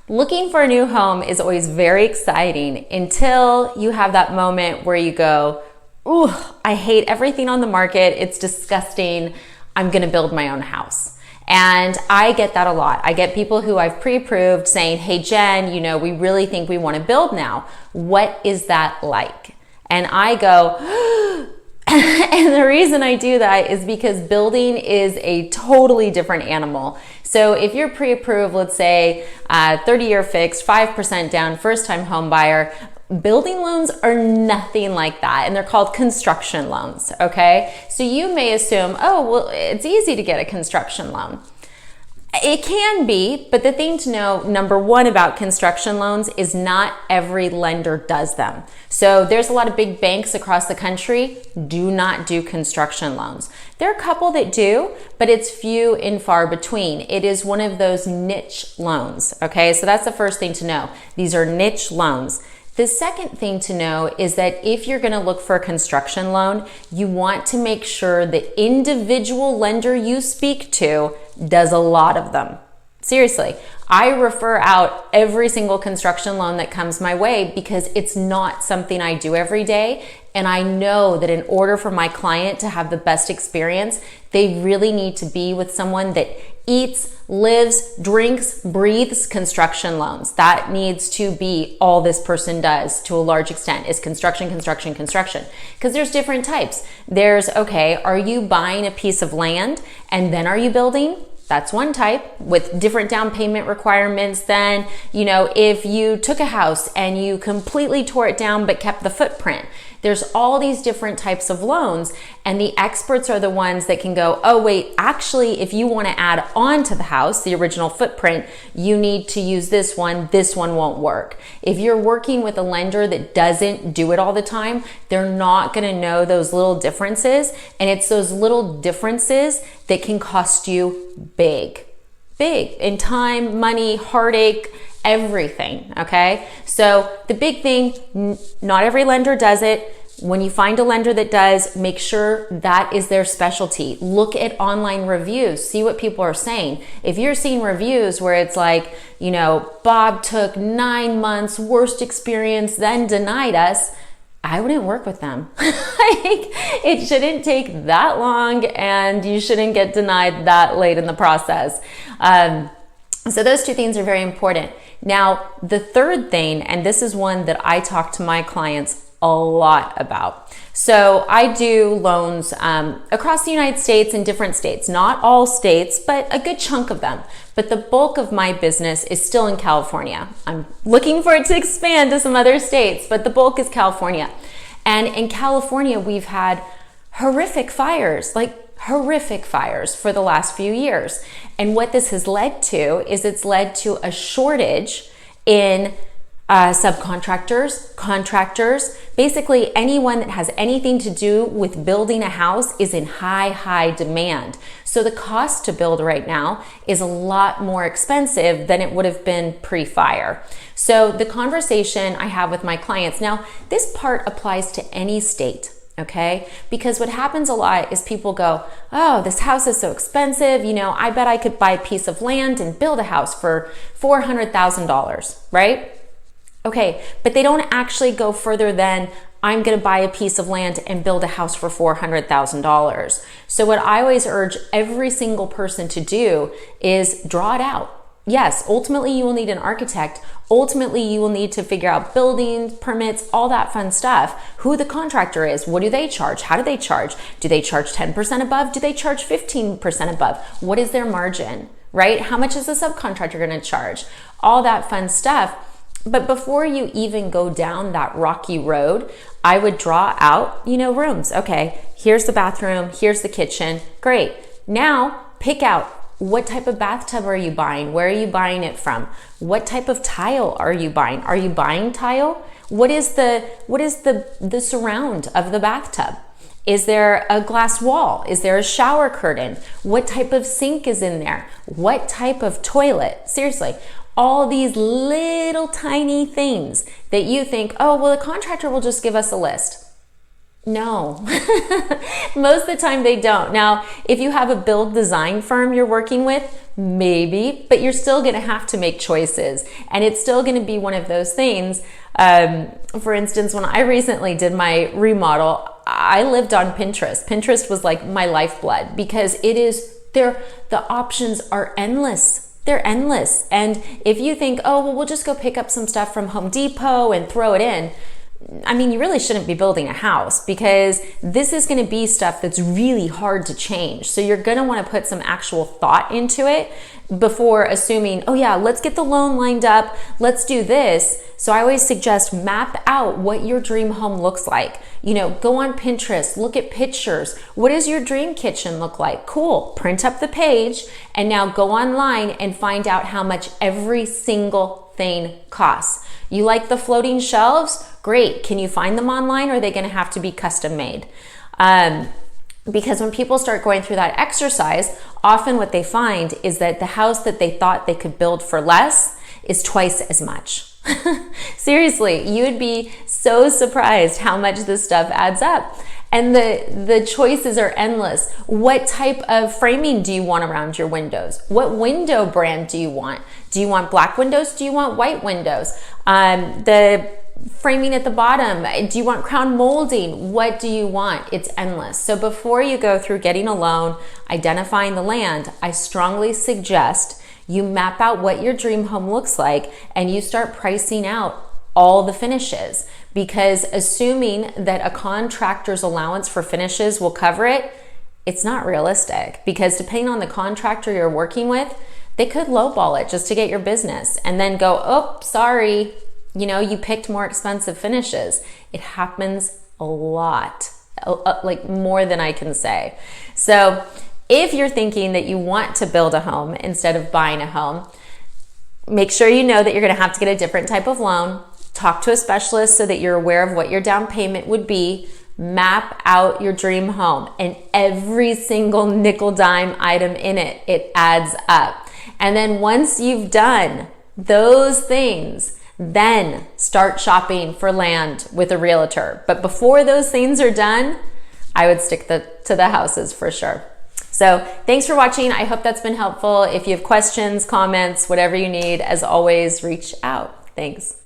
Looking for a new home is always very exciting until you have that moment where you go, ooh, I hate everything on the market. It's disgusting. I'm going to build my own house. And I get that a lot. I get people who I've pre-approved saying, hey, Jen, we really think we want to build now. What is that like? And I go, and the reason I do that is because building is a totally different animal. So if you're pre-approved, let's say 30-year fixed, 5% down, first-time home buyer, building loans are nothing like that, and they're called construction loans, okay? So you may assume, oh, well, it's easy to get a construction loan. It can be, but the thing to know, number one, about construction loans is not every lender does them. So there's a lot of big banks across the country do not do construction loans. There are a couple that do, but it's few and far between. It is one of those niche loans, okay? So that's the first thing to know. These are niche loans. The second thing to know is that if you're going to look for a construction loan, you want to make sure the individual lender you speak to does a lot of them. Seriously, I refer out every single construction loan that comes my way because it's not something I do every day. And I know that in order for my client to have the best experience, they really need to be with someone that eats, lives, drinks, breathes construction loans. That needs to be all this person does to a large extent, is construction. Because there's different types. There's, okay, are you buying a piece of land and then are you building? That's one type with different down payment requirements than, if you took a house and you completely tore it down but kept the footprint. There's all these different types of loans, and the experts are the ones that can go, oh wait, actually, if you want to add on to the house, the original footprint, you need to use this one won't work. If you're working with a lender that doesn't do it all the time, they're not going to know those little differences, and it's those little differences that can cost you big in time, money, heartache, everything, okay? So the big thing, not every lender does it. When you find a lender that does, make sure that is their specialty. Look at online reviews, see what people are saying. If you're seeing reviews where it's like, Bob took 9 months, worst experience, then denied us, I wouldn't work with them. It shouldn't take that long, and you shouldn't get denied that late in the process. So those two things are very important. Now, the third thing, and this is one that I talk to my clients a lot about. So I do loans across the United States in different states, not all states, but a good chunk of them. But the bulk of my business is still in California. I'm looking for it to expand to some other states, but the bulk is California. And in California, we've had horrific fires for the last few years. And what this has led to is it's led to a shortage in subcontractors, contractors, basically anyone that has anything to do with building a house is in high demand. So the cost to build right now is a lot more expensive than it would have been pre-fire. So the conversation I have with my clients, now this part applies to any state. Okay? Because what happens a lot is people go, oh, this house is so expensive. I bet I could buy a piece of land and build a house for $400,000, right? Okay, but they don't actually go further than I'm going to buy a piece of land and build a house for $400,000. So what I always urge every single person to do is draw it out. Yes, ultimately you will need an architect. Ultimately you will need to figure out building permits, all that fun stuff. Who the contractor is, what do they charge? How do they charge? Do they charge 10% above? Do they charge 15% above? What is their margin, right? How much is the subcontractor going to charge? All that fun stuff. But before you even go down that rocky road, I would draw out, rooms. Okay, here's the bathroom, here's the kitchen. Great. Now pick out, what type of bathtub are you buying? Where are you buying it from? What type of tile are you buying? Are you buying tile? What is the surround of the bathtub? Is there a glass wall? Is there a shower curtain? What type of sink is in there? What type of toilet? Seriously, all these little tiny things that you think, oh, well, the contractor will just give us a list. No, most of the time they don't. Now, if you have a build design firm you're working with, maybe, but you're still going to have to make choices. And it's still going to be one of those things. For instance, when I recently did my remodel, I lived on Pinterest. Pinterest was like my lifeblood because the options are endless. They're endless. And if you think, oh, well, we'll just go pick up some stuff from Home Depot and throw it in, I mean, you really shouldn't be building a house because this is going to be stuff that's really hard to change. So you're going to want to put some actual thought into it before assuming, oh yeah, let's get the loan lined up, let's do this. So I always suggest map out what your dream home looks like. You know, go on Pinterest, look at pictures. What does your dream kitchen look like? Cool. Print up the page and now go online and find out how much every single thing costs. You like the floating shelves? Great. Can you find them online or are they going to have to be custom made? Because when people start going through that exercise, often what they find is that the house that they thought they could build for less is twice as much. Seriously, you would be so surprised how much this stuff adds up. And the choices are endless. What type of framing do you want around your windows? What window brand do you want? Do you want black windows? Do you want white windows? The framing at the bottom, do you want crown molding? What do you want? It's endless. So before you go through getting a loan, identifying the land, I strongly suggest you map out what your dream home looks like and you start pricing out all the finishes, because assuming that a contractor's allowance for finishes will cover it, it's not realistic, because depending on the contractor you're working with, they could lowball it just to get your business and then go, oh, sorry, you know, you picked more expensive finishes. It happens a lot, like more than I can say. So if you're thinking that you want to build a home instead of buying a home, make sure you know that you're going to have to get a different type of loan. Talk to a specialist so that you're aware of what your down payment would be. Map out your dream home and every single nickel dime item in it, it adds up. And then once you've done those things, then start shopping for land with a realtor. But before those things are done, I would stick to the houses for sure. So thanks for watching. I hope that's been helpful. If you have questions, comments, whatever you need, as always, reach out. Thanks.